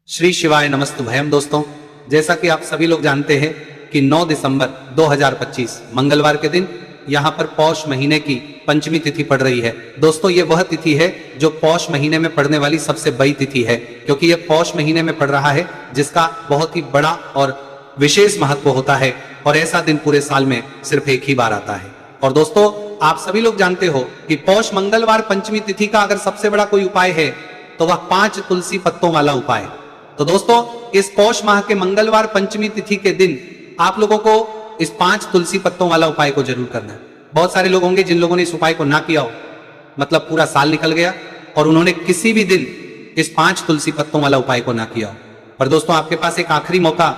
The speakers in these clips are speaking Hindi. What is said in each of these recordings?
श्री शिवाय नमस्तु भयम। दोस्तों, जैसा कि आप सभी लोग जानते हैं कि 9 दिसंबर 2025 मंगलवार के दिन यहाँ पर पौष महीने की पंचमी तिथि पड़ रही है। दोस्तों, ये वह तिथि है जो पौष महीने में पड़ने वाली सबसे बड़ी तिथि है, क्योंकि ये पौष महीने में पड़ रहा है जिसका बहुत ही बड़ा और विशेष महत्व होता है और ऐसा दिन पूरे साल में सिर्फ एक ही बार आता है। और दोस्तों, आप सभी लोग जानते हो कि पौष मंगलवार पंचमी तिथि का अगर सबसे बड़ा कोई उपाय है तो वह 5 तुलसी पत्तों वाला उपाय। तो दोस्तों, इस पौष माह के मंगलवार पंचमी तिथि के दिन आप लोगों को इस 5 तुलसी पत्तों वाला उपाय को जरूर करना है। बहुत सारे लोग होंगे जिन लोगों ने इस उपाय को ना किया हो, मतलब पूरा साल निकल गया और उन्होंने किसी भी दिन इस 5 तुलसी पत्तों वाला उपाय को ना किया हो। पर दोस्तों, आपके पास एक आखिरी मौका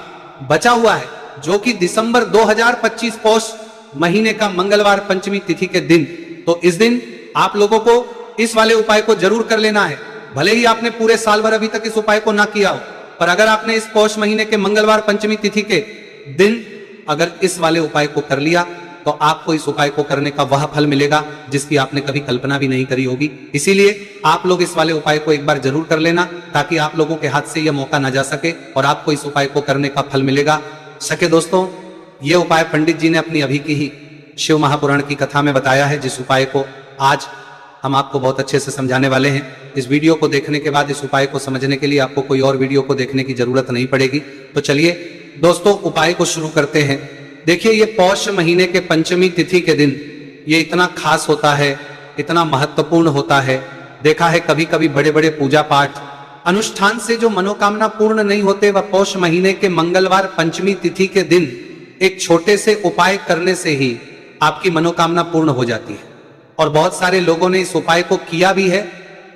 बचा हुआ है, जो कि दिसंबर 2025 पौष महीने का मंगलवार पंचमी तिथि के दिन। तो इस दिन आप लोगों को इस वाले उपाय को जरूर कर लेना है। भले ही आपने पूरे साल भर अभी तक इस उपाय को ना किया हो, पर अगर आपने इस पौष महीने के मंगलवार पंचमी तिथि के दिन अगर इस वाले उपाय को कर लिया तो आपको इस उपाय को करने का वह फल मिलेगा जिसकी आपने कभी कल्पना भी नहीं करी होगी। इसीलिए आप लोग इस वाले उपाय को एक बार जरूर कर लेना, ताकि आप लोगों के हाथ से यह मौका ना जा सके और आपको इस उपाय को करने का फल मिलेगा। सके दोस्तों, यह उपाय पंडित जी ने अपनी अभी की ही शिव महापुराण की कथा में बताया है, जिस उपाय को आज हम आपको बहुत अच्छे से समझाने वाले हैं। इस वीडियो को देखने के बाद इस उपाय को समझने के लिए आपको कोई और वीडियो को देखने की जरूरत नहीं पड़ेगी। तो चलिए दोस्तों, उपाय को शुरू करते हैं। देखिए, ये पौष महीने के पंचमी तिथि के दिन ये इतना खास होता है, इतना महत्वपूर्ण होता है। देखा है कभी कभी बड़े बड़े पूजा पाठ अनुष्ठान से जो मनोकामना पूर्ण नहीं होते, वह पौष महीने के मंगलवार पंचमी तिथि के दिन एक छोटे से उपाय करने से ही आपकी मनोकामना पूर्ण हो जाती है। और बहुत सारे लोगों ने इस उपाय को किया भी है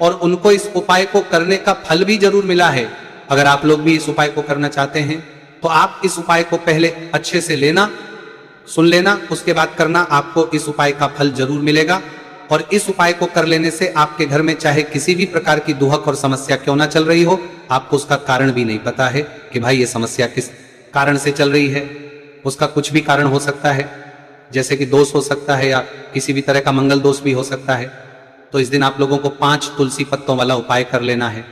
और उनको इस उपाय को करने का फल भी जरूर मिला है। अगर आप लोग भी इस उपाय को करना चाहते हैं तो आप इस उपाय को पहले अच्छे से लेना, सुन लेना, उसके बाद करना। आपको इस उपाय का फल जरूर मिलेगा। और इस उपाय को कर लेने से आपके घर में चाहे किसी भी प्रकार की दुहक और समस्या क्यों ना चल रही हो, आपको उसका कारण भी नहीं पता है कि भाई ये समस्या किस कारण से चल रही है। उसका कुछ भी कारण हो सकता है, जैसे कि दोष हो सकता है या किसी भी तरह का मंगल दोष भी हो सकता है। तो इस दिन आप लोगों को 5 तुलसी पत्तों वाला उपाय कर लेना है।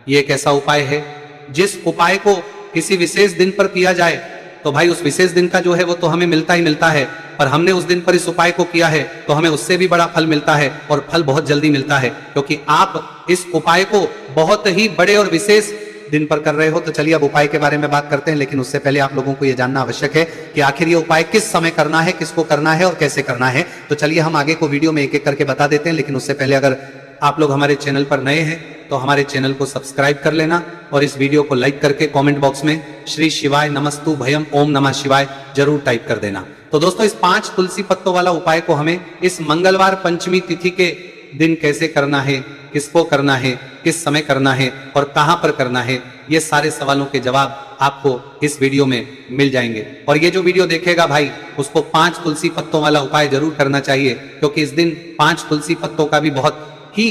ये एक ऐसा उपाय है जिस उपाय को किसी विशेष दिन पर किया जाए तो भाई उस विशेष दिन का जो है वो तो हमें मिलता ही मिलता है, पर हमने उस दिन पर इस उपाय को किया है तो हमें उससे भी बड़ा फल मिलता है और फल बहुत जल्दी मिलता है, क्योंकि आप इस उपाय को बहुत ही बड़े और विशेष दिन पर कर रहे हो। तो चलिए अब उपाय के बारे में बात करते हैं, लेकिन उससे पहले आप लोगों को यह जानना आवश्यक है कि आखिर ये उपाय किस समय करना है, किसको करना है और कैसे करना है। तो चलिए हम आगे को वीडियो में एक एक करके बता देते हैं, लेकिन उससे पहले अगर आप लोग हमारे चैनल पर नए हैं तो हमारे चैनल को सब्सक्राइब कर लेना और इस वीडियो को लाइक करके कमेंट बॉक्स में श्री शिवाय नमस्तु भयम ओम नमः शिवाय जरूर टाइप कर देना। तो दोस्तों, इस 5 तुलसी पत्तों वाला उपाय को हमें इस मंगलवार पंचमी तिथि के दिन कैसे करना है, किसको करना है, किस समय करना है और कहां पर करना है, ये सारे सवालों के जवाब आपको इस वीडियो में मिल जाएंगे। और ये जो वीडियो देखेगा भाई, उसको 5 तुलसी पत्तों वाला उपाय जरूर करना चाहिए, क्योंकि इस दिन 5 तुलसी पत्तों का भी बहुत ही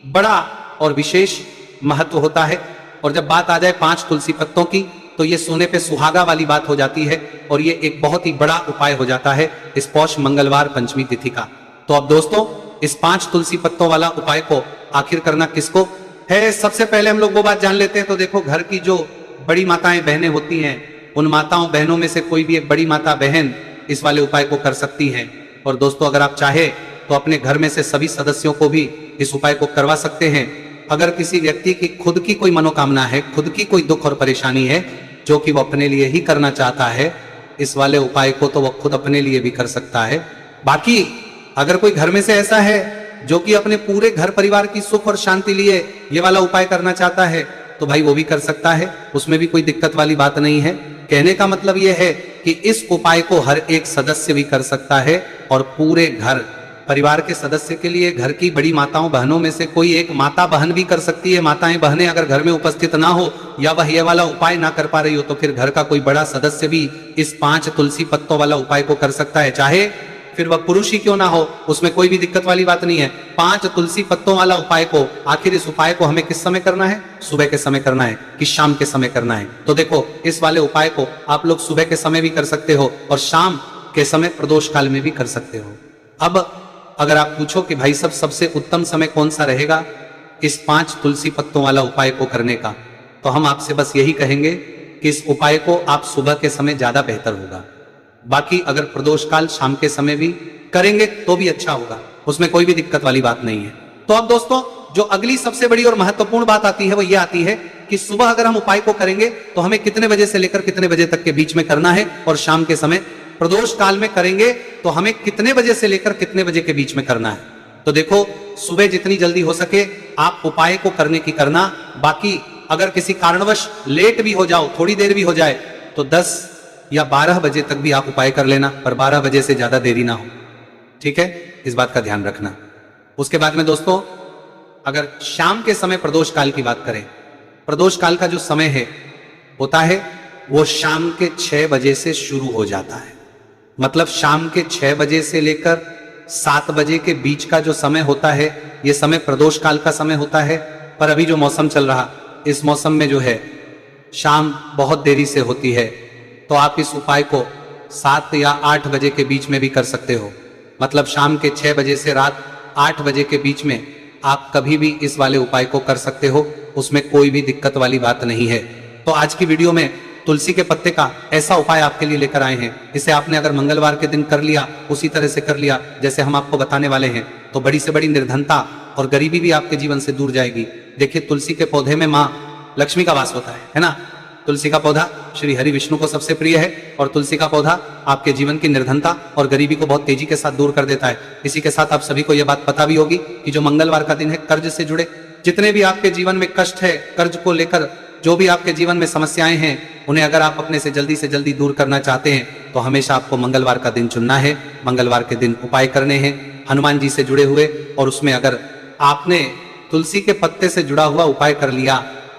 बड़ा और विशेष महत्व होता है। और जब बात आ जाए 5 तुलसी पत्तों की, तो ये सोने पे सुहागा वाली बात हो जाती है और ये एक बहुत ही बड़ा उपाय हो जाता है इस पौष मंगलवार पंचमी तिथि का। तो अब दोस्तों, इस 5 तुलसी पत्तों वाला उपाय को आखिर करना किसको है, सबसे पहले हम लोग वो बात जान लेते हैं। तो देखो, घर की जो बड़ी माताएं बहनें होती हैं, उन माताओं बहनों में से कोई भी एक बड़ी माता बहन इस वाले उपाय को कर सकती हैं। और दोस्तों, अगर आप चाहे तो अपने घर में से सभी सदस्यों को भी इस उपाय को करवा सकते हैं। अगर किसी व्यक्ति की खुद की कोई मनोकामना है, खुद की कोई दुख और परेशानी है जो कि वो अपने लिए ही करना चाहता है, इस वाले उपाय को तो वो खुद अपने लिए भी कर सकता है। बाकी अगर कोई घर में से ऐसा है जो कि अपने पूरे घर परिवार की सुख और शांति लिए ये वाला उपाय करना चाहता है, तो भाई वो भी कर सकता है, उसमें भी कोई दिक्कत वाली बात नहीं है। कहने का मतलब ये है कि इस उपाय को हर एक सदस्य भी कर सकता है और पूरे घर परिवार के सदस्य के लिए घर की बड़ी माताओं बहनों में से कोई एक माता बहन भी कर सकती है। माताएं बहनें अगर घर में उपस्थित ना हो या वह ये वाला उपाय ना कर पा रही हो, तो फिर घर का कोई बड़ा सदस्य भी इस 5 तुलसी पत्तों वाला उपाय को कर सकता है, चाहे फिर वह पुरुष ही क्यों ना हो, उसमें कोई भी दिक्कत वाली बात नहीं है। 5 तुलसी पत्तों वाला उपाय को, आखिर इस उपाय को हमें किस समय करना है, सुबह के समय करना है कि शाम के समय करना है। तो देखो, इस वाले उपाय को आप लोग सुबह के समय भी कर सकते हो और शाम के समय प्रदोष काल में भी कर सकते हो। अब अगर आप पूछो कि भाई सबसे उत्तम समय कौन सा रहेगा इस 5 तुलसी पत्तों वाला उपाय को करने का, तो हम आपसे बस यही कहेंगे कि इस उपाय को आप सुबह के समय ज्यादा बेहतर होगा। बाकी अगर प्रदोष काल शाम के समय भी करेंगे तो भी अच्छा होगा, उसमें कोई भी दिक्कत वाली बात नहीं है। तो अब दोस्तों जो अगली सबसे बड़ी और महत्वपूर्ण बात आती है वो ये आती है कि सुबह अगर हम उपाय को करेंगे तो हमें कितने बजे से लेकर कितने बजे तक के बीच में करना है, और शाम के समय प्रदोष काल में करेंगे तो हमें कितने बजे से लेकर कितने बजे के बीच में करना है। तो देखो, सुबह जितनी जल्दी हो सके आप उपाय को करने की करना। बाकी अगर किसी कारणवश लेट भी हो जाओ, थोड़ी देर भी हो जाए, तो 10 या 12 बजे तक भी आप उपाय कर लेना, पर 12 बजे से ज्यादा देरी ना हो। ठीक है, इस बात का ध्यान रखना। उसके बाद में दोस्तों अगर शाम के समय प्रदोष काल की बात करें, प्रदोष काल का जो समय है होता है वो शाम के 6 बजे से शुरू हो जाता है। मतलब शाम के 6 बजे से लेकर 7 बजे के बीच का जो समय होता है ये समय प्रदोष काल का समय होता है। पर अभी जो मौसम चल रहा, इस मौसम में जो है शाम बहुत देरी से होती है, तो आप इस उपाय को 7 या 8 बजे के बीच में भी कर सकते हो। मतलब शाम के 6 बजे से रात 8 बजे के बीच में आप कभी भी इस वाले उपाय को कर सकते हो, उसमें कोई भी दिक्कत वाली बात नहीं है। तो आज की वीडियो में तुलसी के पत्ते का ऐसा उपाय आपके लिए लेकर आए हैं। इसे आपने अगर मंगलवार के दिन कर लिया, उसी तरह से कर लिया जैसे हम आपको बताने वाले हैं, तो बड़ी से बड़ी निर्धनता और गरीबी भी आपके जीवन से दूर जाएगी। देखिए, तुलसी के पौधे में माँ लक्ष्मी का वास होता है ना। तुलसी का पौधा श्री हरि विष्णु को सबसे प्रिय है, और तुलसी का पौधा आपके जीवन की निर्धनता और गरीबी को बहुत तेजी के साथ दूर कर देता है। इसी के साथ आप सभी को यह बात पता भी होगी कि जो मंगलवार का दिन है, कर्ज से जुड़े जितने भी आपके जीवन में कष्ट है, कर्ज को लेकर जो भी आपके जीवन में समस्याएं हैं, उन्हें अगर आप अपने से जल्दी दूर करना चाहते हैं तो हमेशा आपको मंगलवार का दिन चुनना है। मंगलवार के दिन उपाय करने हैं हनुमान जी से जुड़े हुए, और उसमें अगर आपने तुलसी के पत्ते से जुड़ा हुआ उपाय कर लिया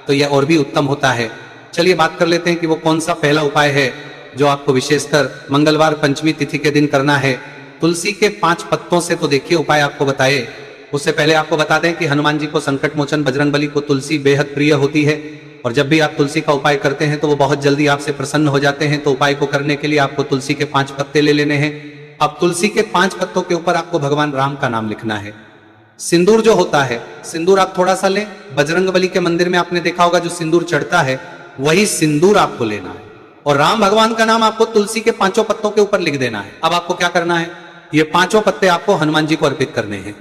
तो यह और भी उत्तम होता है। चलिए बात कर लेते हैं कि वो कौन सा पहला उपाय है जो आपको विशेषकर मंगलवार पंचमी तिथि के दिन करना है। तुलसी के 5 पत्तों से तो देखिए उपाय आपको बताए, उससे पहले आपको बता दें कि हनुमान जी को संकट मोचन बजरंगबली को तुलसी बेहद प्रिय होती है, और जब भी आप तुलसी का उपाय करते हैं तो वो बहुत जल्दी आपसे प्रसन्न हो जाते हैं। तो उपाय को करने के लिए आपको तुलसी के 5 पत्ते ले लेने हैं। अब तुलसी के 5 पत्तों के ऊपर आपको भगवान राम का नाम लिखना है। सिंदूर जो होता है, सिंदूर आप थोड़ा सा लें। बजरंगबली के मंदिर में आपने देखा होगा जो सिंदूर चढ़ता है वही सिंदूर आपको लेना है, और राम भगवान का नाम आपको तुलसी के 5 पत्तों के ऊपर लिख देना है। अब आपको क्या करना है, ये 5 पत्ते आपको हनुमान जी को अर्पित करने हैं।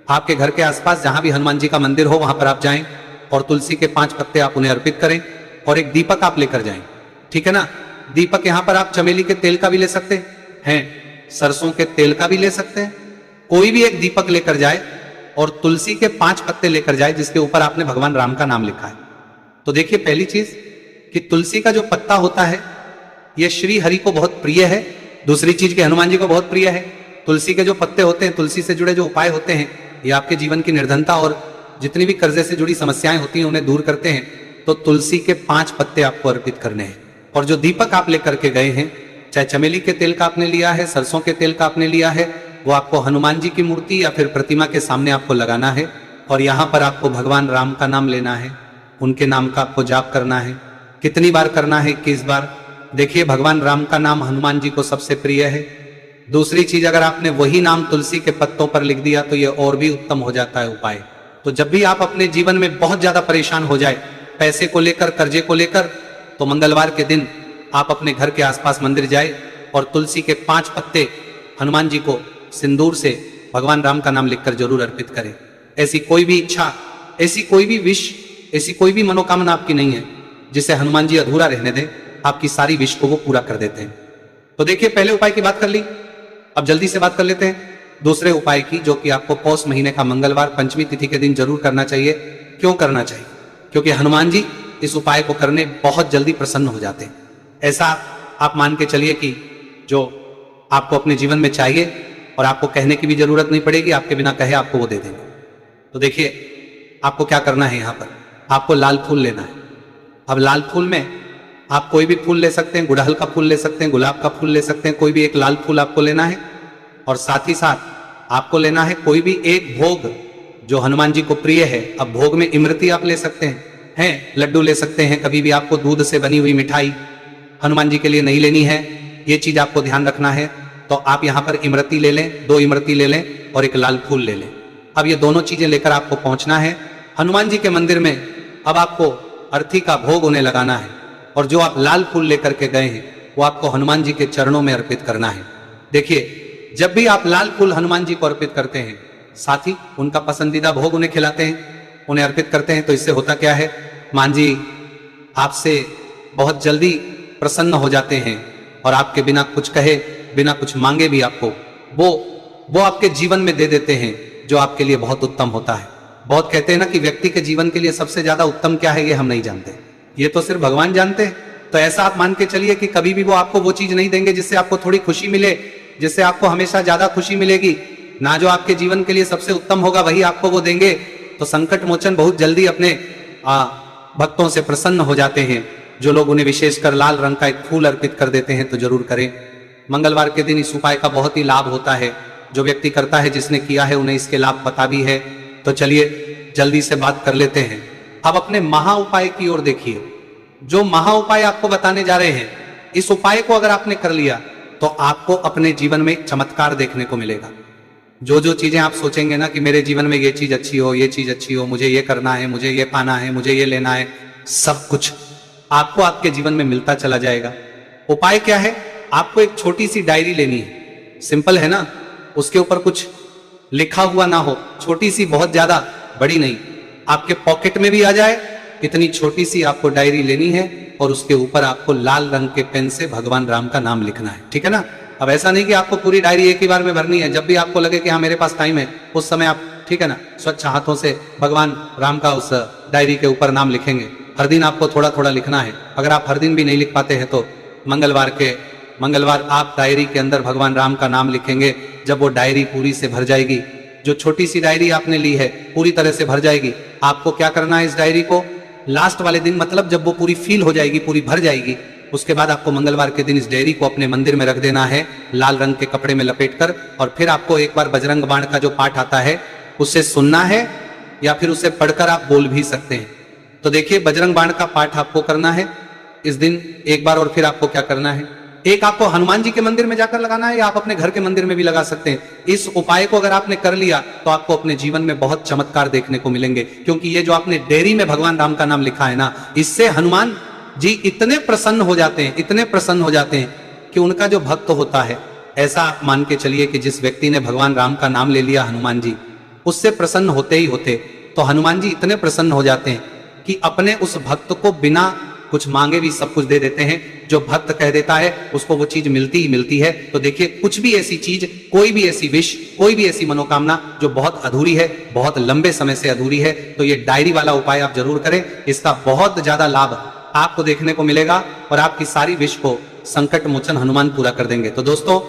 आपके घर के आसपास जहां भी हनुमान जी का मंदिर हो वहां पर आप जाएं और तुलसी के 5 पत्ते आप उन्हें अर्पित करें, और एक दीपक आप लेकर जाएं। ठीक है ना। दीपक यहां पर आप चमेली के तेल का भी ले सकते हैं, सरसों के तेल का भी ले सकते हैं। कोई भी एक दीपक लेकर जाए और तुलसी के 5 पत्ते लेकर जाए जिसके ऊपर आपने भगवान राम का नाम लिखा है। तो देखिए, पहली चीज कि तुलसी का जो पत्ता होता है यह श्री हरि को बहुत प्रिय है। दूसरी चीज कि हनुमान जी को बहुत प्रिय है। तुलसी के जो पत्ते होते हैं, तुलसी से जुड़े जो उपाय होते हैं, ये आपके जीवन की निर्धनता और जितनी भी कर्जे से जुड़ी समस्याएं होती हैं उन्हें दूर करते हैं। तो तुलसी के 5 पत्ते आपको अर्पित करने हैं, और जो दीपक आप लेकर के गए हैं, चाहे चमेली के तेल का आपने लिया है, सरसों के तेल का आपने लिया है, वो आपको हनुमान जी की मूर्ति या फिर प्रतिमा के सामने आपको लगाना है, और यहां पर आपको भगवान राम का नाम लेना है, उनके नाम का आपको जाप करना है। कितनी बार करना है? 21 बार। देखिए, भगवान राम का नाम हनुमान जी को सबसे प्रिय है। दूसरी चीज, अगर आपने वही नाम तुलसी के पत्तों पर लिख दिया तो यह और भी उत्तम हो जाता है उपाय। तो जब भी आप अपने जीवन में बहुत ज्यादा परेशान हो जाए, पैसे को लेकर, कर्जे को लेकर, तो मंगलवार के दिन आप अपने घर के आसपास मंदिर जाए और तुलसी के 5 पत्ते हनुमान जी को सिंदूर से भगवान राम का नाम लिखकर जरूर अर्पित करें। ऐसी कोई भी इच्छा, ऐसी कोई भी विश, ऐसी कोई भी मनोकामना आपकी नहीं है जिसे हनुमान जी अधूरा रहने दें। आपकी सारी विश को वो पूरा कर देते हैं। तो देखिए, पहले उपाय की बात कर ली, अब जल्दी से बात कर लेते हैं दूसरे उपाय की, जो कि आपको पौष महीने का मंगलवार पंचमी तिथि के दिन जरूर करना चाहिए। क्यों करना चाहिए? क्योंकि हनुमान जी इस उपाय को करने बहुत जल्दी प्रसन्न हो जाते हैं। ऐसा आप मान के चलिए कि जो आपको अपने जीवन में चाहिए और आपको कहने की भी जरूरत नहीं पड़ेगी, आपके बिना कहे आपको वो दे देंगे। तो देखिए, आपको क्या करना है, यहां पर आपको लाल फूल लेना है। अब लाल फूल में आप कोई भी फूल ले सकते हैं, गुड़हल का फूल ले सकते हैं, गुलाब का फूल ले सकते हैं, कोई भी एक लाल फूल आपको लेना है। और साथ ही साथ आपको लेना है कोई भी एक भोग जो हनुमान जी को प्रिय है। अब भोग में इमरती आप ले सकते हैं, लड्डू ले सकते हैं, कभी भी आपको दूध से बनी हुई मिठाई हनुमान जी के लिए नहीं लेनी है, ये चीज आपको ध्यान रखना है। तो आप यहाँ पर इमरती ले लें, 2 इमरती ले लें और एक लाल फूल ले लें। अब ये दोनों चीजें लेकर आपको पहुंचना है हनुमान जी के मंदिर में। अब आपको अर्थी का भोग उन्हें लगाना है, और जो आप लाल फूल लेकर के गए हैं वो आपको हनुमान जी के चरणों में अर्पित करना है। देखिए, जब भी आप लाल फूल हनुमान जी को अर्पित करते हैं, साथ ही उनका पसंदीदा भोग उन्हें खिलाते हैं, उन्हें अर्पित करते हैं, तो इससे होता क्या है, मान जी आपसे बहुत जल्दी प्रसन्न हो जाते हैं और आपके बिना कुछ कहे, बिना कुछ मांगे भी आपको वो आपके जीवन में दे देते हैं, जो आपके लिए बहुत उत्तम होता है। बहुत कहते हैं ना कि व्यक्ति के जीवन के लिए सबसे ज्यादा उत्तम क्या है, ये हम नहीं जानते, ये तो सिर्फ भगवान जानते हैं। तो ऐसा आप मान के चलिए कि कभी भी वो आपको वो चीज नहीं देंगे जिससे आपको थोड़ी खुशी मिले, जिससे आपको हमेशा ज्यादा खुशी मिलेगी ना। जो आपके जीवन के लिए सबसे उत्तम होगा वही आपको वो देंगे। तो संकट मोचन बहुत जल्दी अपने भक्तों से प्रसन्न हो जाते हैं। जो लोग उन्हें विशेषकर लाल रंग का एक फूल अर्पित कर देते हैं तो जरूर करें। मंगलवार के दिन इस उपाय का बहुत ही लाभ होता है। जो व्यक्ति करता है, जिसने किया है, उन्हें इसके लाभ पता भी है। तो चलिए जल्दी से बात कर लेते हैं। अब अपने महा उपाय की ओर देखिए। जो महा उपाय आपको बताने जा रहे हैं, इस उपाय को अगर आपने कर लिया तो आपको अपने जीवन में एक चमत्कार देखने को मिलेगा। जो जो चीजें आप सोचेंगे ना कि मेरे जीवन में ये चीज अच्छी हो, ये चीज अच्छी हो, मुझे ये करना है, मुझे ये पाना है, मुझे ये लेना है, सब कुछ आपको आपके जीवन में मिलता चला जाएगा। उपाय क्या है? आपको एक छोटी सी डायरी लेनी है। सिंपल है ना, उसके ऊपर कुछ लिखा हुआ ना हो, छोटी सी, बहुत ज्यादा बड़ी नहीं, आपके पॉकेट में भी आ जाए, इतनी छोटी सी आपको डायरी लेनी है और उसके ऊपर आपको लाल रंग के पेन से भगवान राम का नाम लिखना है। ठीक है ना? अब ऐसा नहीं कि आपको पूरी डायरी एक ही बार में भरनी है। जब भी आपको लगे कि हाँ मेरे पास टाइम है, उस समय आप, ठीक है ना, स्वच्छ हाथों से भगवान राम का उस डायरी के ऊपर नाम लिखेंगे। हर दिन आपको थोड़ा थोड़ा लिखना है। अगर आप हर दिन भी नहीं लिख पाते हैं तो मंगलवार आप डायरी के अंदर भगवान राम का नाम लिखेंगे। जब वो डायरी पूरी से भर जाएगी, जो छोटी सी डायरी आपने ली है पूरी तरह से भर जाएगी, आपको क्या करना है, इस डायरी को लास्ट वाले दिन, मतलब जब वो पूरी फील हो जाएगी, पूरी भर जाएगी, उसके बाद आपको मंगलवार के दिन इस डायरी को अपने मंदिर में रख देना है, लाल रंग के कपड़े में लपेटकर। और फिर आपको एक बार बजरंग बाण का जो पाठ आता है उसे सुनना है, या फिर उसे पढ़कर आप बोल भी सकते हैं। तो देखिए, बजरंग बाण का पाठ आपको करना है इस दिन एक बार। और फिर आपको क्या करना है, एक आपको हनुमान जी के मंदिर में जाकर लगाना है, या आप अपने घर के मंदिर में भी लगा सकते हैं। इस उपाय को अगर आपने कर लिया तो आपको अपने जीवन में बहुत चमत्कार देखने को मिलेंगे। क्योंकि ये जो आपने डायरी में भगवान राम का नाम लिखा है ना, इससे हनुमान जी इतने प्रसन्न हो जाते हैं, इतने प्रसन्न हो जाते हैं कि उनका जो भक्त होता है, ऐसा आप मान के चलिए कि जिस व्यक्ति ने भगवान राम का नाम ले लिया हनुमान जी, उससे प्रसन्न होते ही होते, तो हनुमान जी इतने प्रसन्न हो जाते हैं कि अपने उस भक्त को बिना कुछ मांगे भी सब कुछ दे देते हैं। जो भक्त कह देता है उसको वो चीज मिलती ही मिलती है। तो देखिए, कुछ भी ऐसी चीज, कोई भी ऐसी विश, कोई भी ऐसी मनोकामना जो बहुत अधूरी है, बहुत लंबे समय से अधूरी है, तो ये डायरी वाला उपाय आप जरूर करें। इसका बहुत ज्यादा लाभ आपको देखने को मिलेगा और आपकी सारी विश को संकट मोचन हनुमान पूरा कर देंगे। तो दोस्तों,